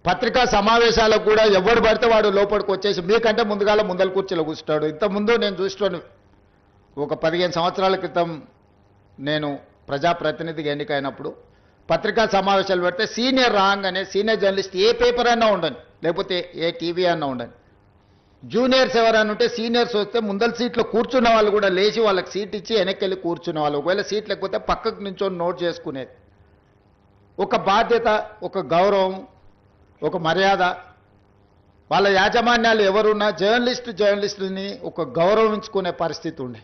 పత్రికా సమావేశాలకు కూడా ఎవడు పడితే వాడు లోపలికి వచ్చేసి మీకంటే ముందుగాల ముందల కుర్చీలో కూర్చుంటాడు. ఇంతకుముందు నేను చూస్తున్నాను, ఒక 15 సంవత్సరాల క్రితం నేను ప్రజాప్రతినిధిగా ఎన్నికైనప్పుడు పత్రికా సమావేశాలు పెడితే సీనియర్ రాగానే సీనియర్ జర్నలిస్ట్ ఏ పేపర్ అన్నా ఉండని, లేకపోతే ఏ టీవీ అన్నా ఉండని, జూనియర్స్ ఎవరైనా ఉంటే సీనియర్స్ వస్తే ముందల సీట్లో కూర్చున్న వాళ్ళు కూడా లేచి వాళ్ళకి సీట్ ఇచ్చి వెనక్కి వెళ్ళి కూర్చున్న వాళ్ళు, ఒకవేళ సీట్ లేకపోతే పక్కకు నుంచొని నోట్ చేసుకునేది. ఒక బాధ్యత, ఒక గౌరవం, ఒక మర్యాద. వాళ్ళ యాజమాన్యాలు ఎవరున్నా జర్నలిస్టుని ఒక గౌరవించుకునే పరిస్థితి ఉండే.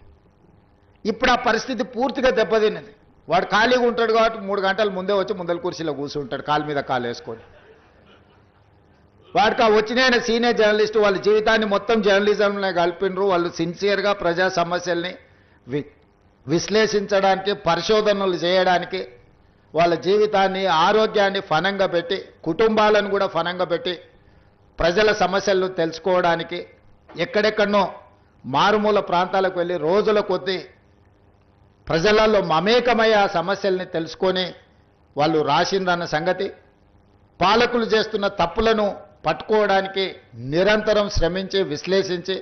ఇప్పుడు ఆ పరిస్థితి పూర్తిగా దెబ్బతిన్నది. వాడు ఖాళీగా ఉంటాడు కాబట్టి 3 గంటల ముందే వచ్చి ముందల కుర్చీలో కూర్చుంటాడు, కాలు మీద కాలు వేసుకొని. వాడికి ఆ వచ్చిన సీనియర్ జర్నలిస్టు వాళ్ళ జీవితాన్ని మొత్తం జర్నలిజంలో కలిపినరు. వాళ్ళు సిన్సియర్గా ప్రజా సమస్యల్ని విశ్లేషించడానికి, పరిశోధనలు చేయడానికి, వాళ్ళ జీవితాన్ని, ఆరోగ్యాన్ని ఫనంగా పెట్టి, కుటుంబాలను కూడా ఫనంగా పెట్టి ప్రజల సమస్యలను తెలుసుకోవడానికి ఎక్కడెక్కడనో మారుమూల ప్రాంతాలకు వెళ్ళి రోజుల కొద్దీ ప్రజలలో మమేకమయ్యే ఆ సమస్యల్ని తెలుసుకొని వాళ్ళు రాసిందన్న సంగతి, పాలకులు చేస్తున్న తప్పులను పట్టుకోవడానికి నిరంతరం శ్రమించి విశ్లేషించి,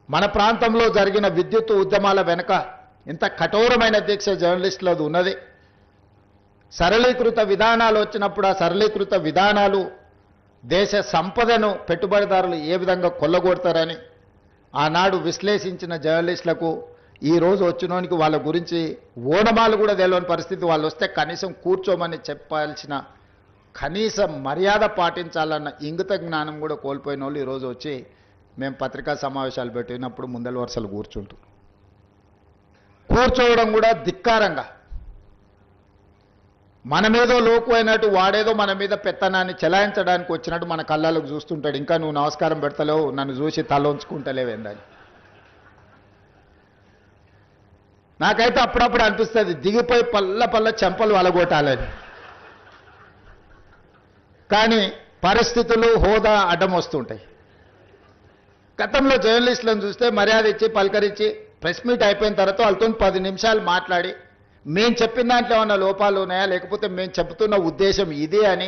మన ప్రాంతంలో జరిగిన విద్యుత్ ఉద్యమాల వెనుక ఇంత కఠోరమైన దీక్ష జర్నలిస్టులది ఉన్నది. సరళీకృత విధానాలు వచ్చినప్పుడు ఆ సరళీకృత విధానాలు దేశ సంపదను పెట్టుబడిదారులు ఏ విధంగా కొల్లగొడతారని ఆనాడు విశ్లేషించిన జర్నలిస్టులకు ఈరోజు వచ్చినోనికి వాళ్ళ గురించి ఓనమాలు కూడా తెలియని పరిస్థితి. వాళ్ళు వస్తే కనీసం కూర్చోమని చెప్పాల్సిన కనీస మర్యాద పాటించాలన్న ఇంగిత జ్ఞానం కూడా కోల్పోయిన వాళ్ళు ఈరోజు వచ్చి మేము పత్రికా సమావేశాలు పెట్టినప్పుడు ముందల వరుసలు కూర్చోవడం కూడా ధిక్కారంగా, మన మీదో లోకు అయినట్టు వాడేదో మన మీద పెత్తనాన్ని చెలాయించడానికి వచ్చినట్టు మన కళ్ళకు చూస్తుంటాడు. ఇంకా నువ్వు నమస్కారం పెడతలేవు, నన్ను చూసి తల ఉంచుకుంటలేవేందని. నాకైతే అప్పుడప్పుడు అనిపిస్తుంది దిగిపోయి పల్ల చెంపలు వలగొట్టాలని. కానీ పరిస్థితులు, హోదా అడ్డం వస్తుంటాయి. గతంలో జర్నలిస్టులను చూస్తే మర్యాద ఇచ్చి పలకరించి ప్రెస్ మీట్ అయిపోయిన తర్వాత వాళ్ళతో 10 నిమిషాలు మాట్లాడి మేము చెప్పిన దాంట్లో ఏమన్నా లోపాలు ఉన్నాయా, లేకపోతే మేము చెబుతున్న ఉద్దేశం ఇదే అని